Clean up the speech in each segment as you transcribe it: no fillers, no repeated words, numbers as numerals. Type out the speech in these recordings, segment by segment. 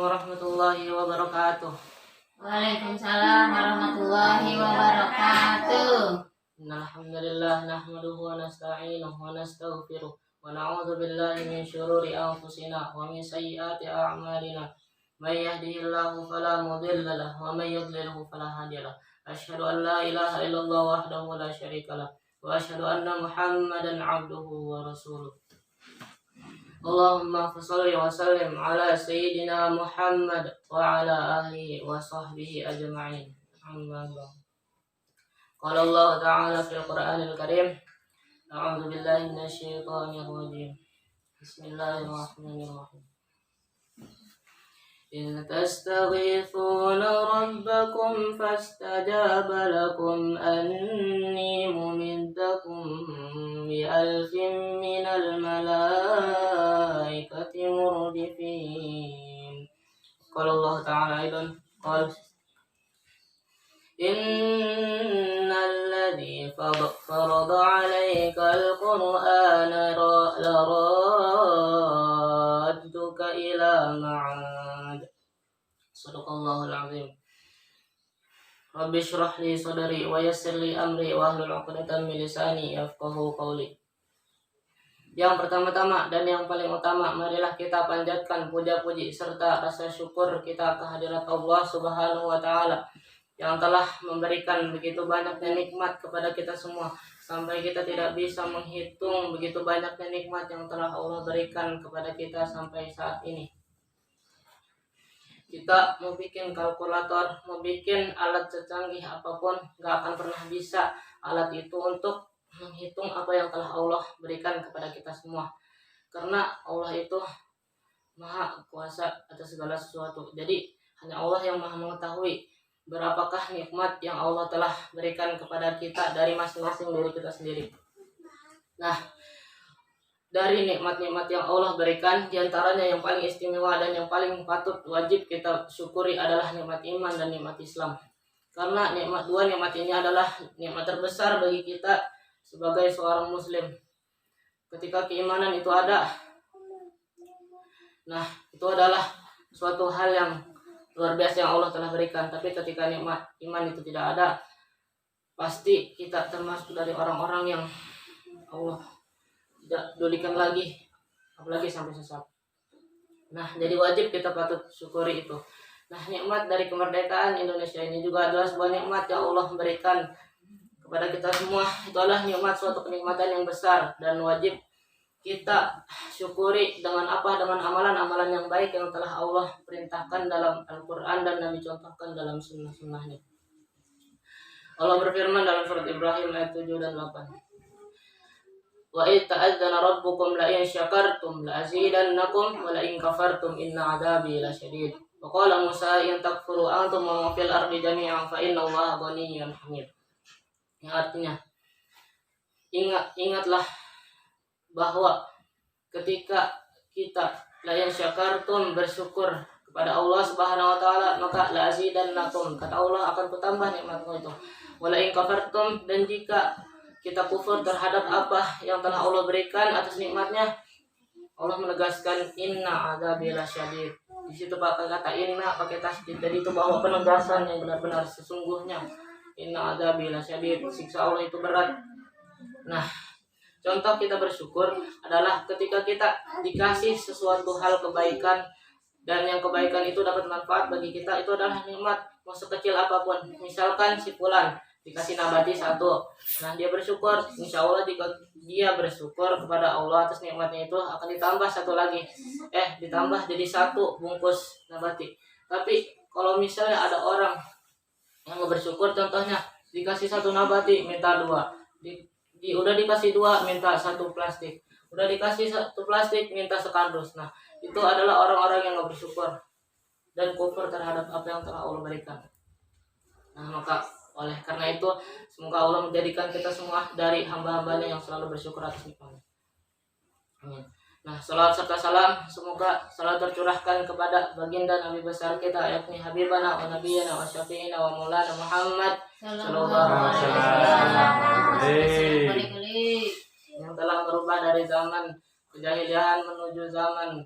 warahmatullahi wabarakatuh. Waalaikumsalam warahmatullahi wabarakatuh. Innalhamdulillah nahmaduhu wa nasta'inuhu wa nastaghfiruh wa na'udzu billahi min syururi anfusina wa min sayyiati a'malina. May yahdihillahu fala mudilla lahu wa may yudlilhu fala hadiya lahu. Asyhadu an la ilaha illallah wahdahu la syarika lahu wa asyhadu anna Muhammadan 'abduhu wa rasuluh. Allahumma shalli wa sallim ala sayyidina Muhammad wa ala alihi wa sahbihi ajma'in. Amma ba'd. Qala Allah ta'ala fil Qur'anil Karim. A'udzu billahi minasy syaithanir rajim. Bismillahirrahmanirrahim. إذ تستغيثون ربكم فاستجاب لكم أني ممدكم بألف من الملائكة مردفين. قال الله تعالى أيضا قال إن الذي فرض عليك القرآن لرادك إلى معاد. Sadaqallahul azim. Rabbi shrah li sadri wa yassir li amri wa hlul 'uqdatam min lisani yafqahu qawli. Yang pertama-tama dan yang paling utama, marilah kita panjatkan puja-puji serta rasa syukur kita kehadirat Allah Subhanahu wa taala yang telah memberikan begitu banyaknya nikmat kepada kita semua, sampai kita tidak bisa menghitung begitu banyaknya nikmat yang telah Allah berikan kepada kita sampai saat ini. Kita mau bikin kalkulator, mau bikin alat secanggih apapun, gak akan pernah bisa alat itu untuk menghitung apa yang telah Allah berikan kepada kita semua. Karena Allah itu maha kuasa atas segala sesuatu. Jadi hanya Allah yang maha mengetahui berapakah nikmat yang Allah telah berikan kepada kita dari masing-masing diri kita sendiri. Nah, dari nikmat-nikmat yang Allah berikan, diantaranya yang paling istimewa dan yang paling patut wajib kita syukuri adalah nikmat iman dan nikmat Islam. Karena dua nikmat ini adalah nikmat terbesar bagi kita sebagai seorang muslim. Ketika keimanan itu ada, nah itu adalah suatu hal yang luar biasa yang Allah telah berikan. Tapi ketika nikmat iman itu tidak ada, pasti kita termasuk dari orang-orang yang Allah tidak pedulikan lagi, apalagi sampai sesat. Nah, jadi wajib kita patut syukuri itu. Nah, nikmat dari kemerdekaan Indonesia ini juga adalah sebuah nikmat yang Allah berikan kepada kita semua. Itu adalah nikmat, suatu kenikmatan yang besar dan wajib kita syukuri dengan apa? Dengan amalan-amalan yang baik yang telah Allah perintahkan dalam Al-Quran dan Nabi contohkan dalam sunnah-sunnahnya. Allah berfirman dalam surat Ibrahim ayat 7 dan 8. Wa idh ta'adzana rabbukum la in syakartum la azidannakum wa la in kafartum inna 'adzabi lasyadid. Wa qala Musa in takfuru antum wa fil ardi jami'an fa inna Allaha ghaniyyun hamid. Yang artinya ingatlah bahwa ketika kita la in syakartum bersyukur kepada Allah Subhanahu wa taala, maka la azidannakum, kata Allah akan kutambah nikmatku itu. Wa la in kafartum, dan jika kita kufur terhadap apa yang telah Allah berikan atas nikmatnya, Allah menegaskan inna adzabi lasyadid. Di situ pakai kata inna, pakai tasdid. Jadi itu bahwa penegasan yang benar-benar sesungguhnya. Inna adzabi lasyadid, siksa Allah itu berat. Nah, contoh kita bersyukur adalah ketika kita dikasih sesuatu hal kebaikan dan yang kebaikan itu dapat manfaat bagi kita, itu adalah nikmat mau sekecil apapun. Misalkan si fulan dikasih nabati 1, nah dia bersyukur, insya Allah jika dia bersyukur kepada Allah atas nikmatnya itu akan ditambah 1 lagi, ditambah jadi 1 bungkus nabati. Tapi kalau misalnya ada orang yang bersyukur, contohnya dikasih 1 nabati minta 2, udah dikasih 2 minta 1 plastik, udah dikasih 1 plastik minta sekardus. Nah itu adalah orang-orang yang gak bersyukur dan kufur terhadap apa yang telah Allah berikan. Nah maka oleh karena itu, semoga Allah menjadikan kita semua dari hamba-hambanya yang selalu bersyukur atas nikmatnya. Amin. Nah, salawat serta salam semoga selalu tercurahkan kepada baginda Nabi besar kita, yakni Habibana wa Nabiyana wa Syafi'ina wa Maulana Muhammad sallallahu alaihi wasallam, yang telah berubah dari zaman kejahilian menuju zaman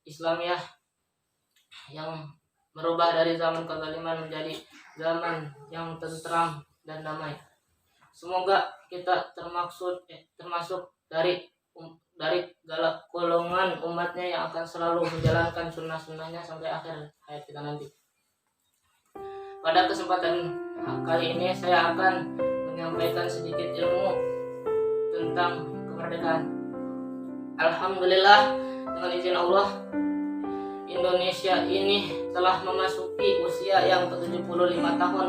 Islamiyah. yang merubah dari zaman kezaliman menjadi zaman yang tentram dan damai. Semoga kita termasuk dari golongan umatnya yang akan selalu menjalankan sunnah-sunnahnya sampai akhir hayat kita nanti. Pada kesempatan kali ini saya akan menyampaikan sedikit ilmu tentang kemerdekaan. Alhamdulillah, dengan izin Allah, Indonesia ini telah memasuki usia yang ke-75 tahun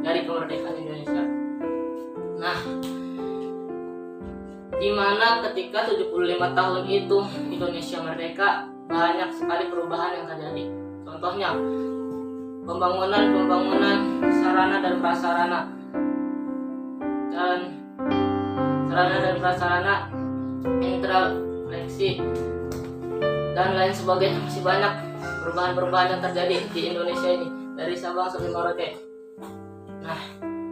dari kemerdekaan Indonesia. Nah, di mana ketika 75 tahun itu Indonesia merdeka, banyak sekali perubahan yang terjadi. Contohnya, pembangunan sarana dan prasarana infrastruktur dan lain sebagainya. Masih banyak perubahan-perubahan yang terjadi di Indonesia ini dari Sabang sampai Merauke. Nah,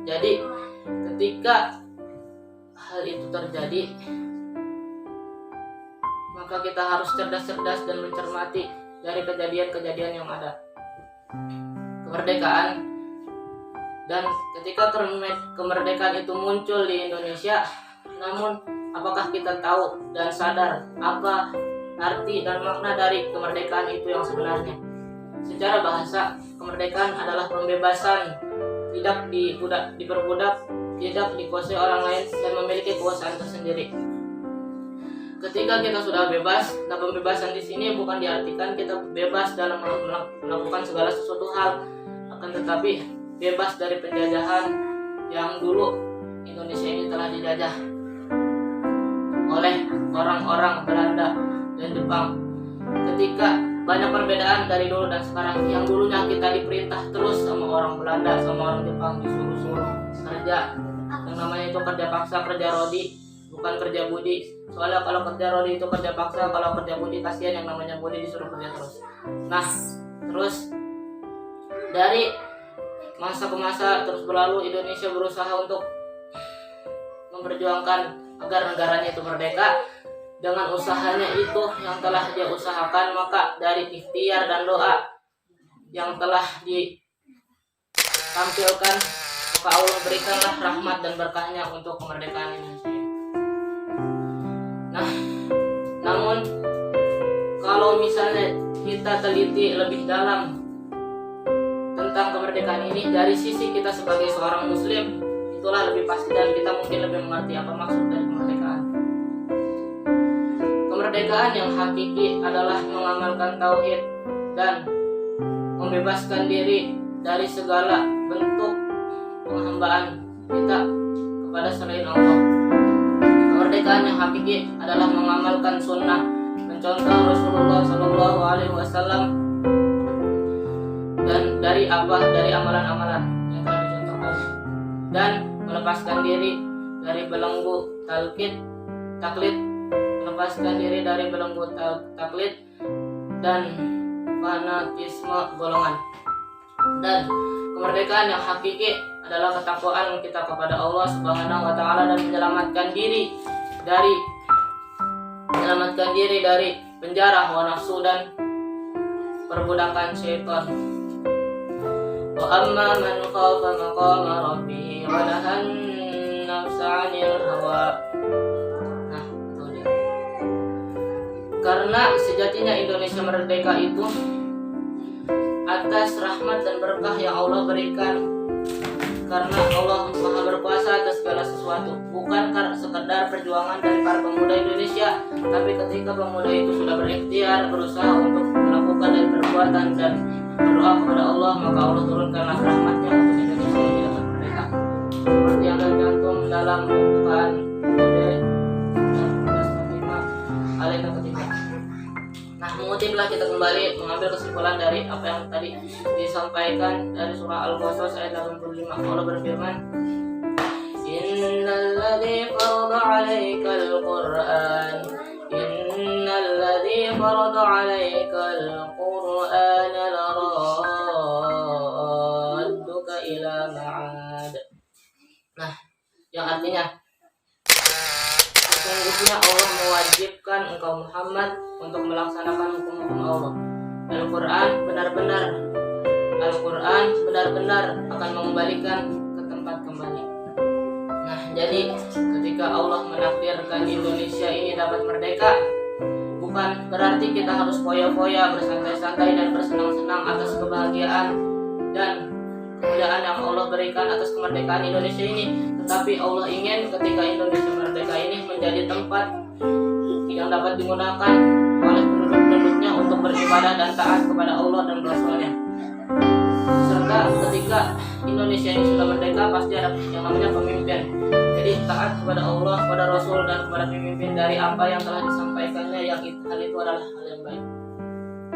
jadi ketika hal itu terjadi, maka kita harus cerdas-cerdas dan mencermati dari kejadian-kejadian yang ada. Kemerdekaan, dan ketika kemerdekaan itu muncul di Indonesia, namun apakah kita tahu dan sadar apa arti dan makna dari kemerdekaan itu yang sebenarnya? Secara bahasa, kemerdekaan adalah pembebasan, tidak diperbudak, tidak dikuasai orang lain, dan memiliki kekuasaan tersendiri. Ketika kita sudah bebas, nah pembebasan di sini bukan diartikan kita bebas dalam melakukan segala sesuatu hal, akan tetapi bebas dari penjajahan yang dulu Indonesia ini telah dijajah oleh orang-orang Belanda dan Jepang. Ketika banyak perbedaan dari dulu dan sekarang, yang dulunya kita diperintah terus sama orang Belanda, sama orang Jepang, disuruh-suruh kerja, yang namanya itu kerja paksa, kerja rodi, bukan kerja budi. Soalnya kalau kerja rodi itu kerja paksa, kalau kerja budi kasihan, yang namanya budi disuruh kerja terus. Nah, terus dari masa ke masa terus berlalu, Indonesia berusaha untuk memperjuangkan agar negaranya itu merdeka. Dengan usahanya itu yang telah dia usahakan, maka dari ikhtiar dan doa yang telah ditampilkan, maka Allah berikanlah rahmat dan berkahnya untuk kemerdekaan Indonesia. Nah, namun kalau misalnya kita teliti lebih dalam tentang kemerdekaan ini dari sisi kita sebagai seorang muslim, itulah lebih pasti dan kita mungkin lebih mengerti apa maksud dari kemerdekaan. Kemerdekaan yang hakiki adalah mengamalkan tauhid dan membebaskan diri dari segala bentuk penghambaan kita kepada selain Allah. Kemerdekaan yang hakiki adalah mengamalkan sunnah, mencontoh Rasulullah SAW, dan dari amalan-amalan yang telah dicontohkan, dan melepaskan diri dari belenggu taklid, melepaskan diri dari belenggu taklid dan fanatisme golongan. Dan kemerdekaan yang hakiki adalah ketakwaan kita kepada Allah Subhanahu wa taala dan menyelamatkan diri dari penjara hawa nafsu dan perbudakan syaitan. Wa amma man khafa maqama rabbih wa nahan nafsa 'anil hawa. Nah, itu dia. Karena sejatinya Indonesia merdeka itu atas rahmat dan berkah yang Allah berikan, karena Allah Maha berkuasa atas segala sesuatu, bukan karena sekedar perjuangan dari para pemuda Indonesia, tapi ketika pemuda itu sudah berikhtiar, berusaha untuk melakukan dan perbuatan dan berdoa kepada Allah, maka Allah turunkanlah rahmatnya untuk Indonesia yang dapat merdeka. Seperti yang tercantum dalam pembukaan UUD 1945 ayat yang ketiga. Nah, mengutiplah kita kembali mengambil kesimpulan dari apa yang tadi disampaikan dari surah Al-Qasas ayat 85. Allah berfirman, Innalladzi farada 'alaikal Qur'an laradduka ila ma'ad. Nah, yang artinya sesungguhnya Allah mewajibkan engkau Muhammad untuk melaksanakan hukum-hukum Allah, Al-Quran benar-benar akan mengembalikan ke tempat kembali. Nah, jadi ketika Allah menakdirkan Indonesia ini dapat merdeka, bukan berarti kita harus foya-foya, bersantai-santai dan bersenang-senang atas kebahagiaan dan kemuliaan yang Allah berikan atas kemerdekaan Indonesia ini. Tetapi Allah ingin ketika Indonesia merdeka ini menjadi tempat yang dapat digunakan oleh penduduk-penduduknya untuk beribadah dan taat kepada Allah dan Rasul-Nya. Serta ketika Indonesia ini sudah merdeka, pasti ada yang namanya pemimpin. Jadi taat kepada Allah, kepada Rasul, dan kepada pemimpin dari apa yang telah disampaikannya, yang hal itu adalah hal yang baik,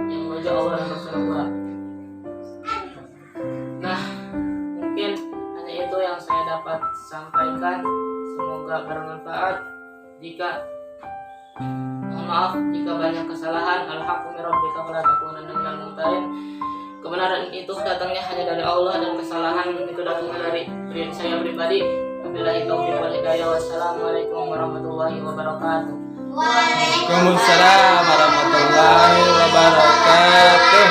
yang menuju Allah dan Rasulullah. Nah, mungkin hanya itu yang saya dapat sampaikan. Semoga bermanfaat. Mohon maaf jika banyak kesalahan. Al-haqqu min rabbika wa la takunanna minal mumtarin. Kebenaran itu datangnya hanya dari Allah dan kesalahan itu datangnya dari diri saya pribadi. Wabillahi taufiq wal hidayah. Wassalamualaikum warahmatullahi wabarakatuh. Waalaikumsalam warahmatullahi wabarakatuh.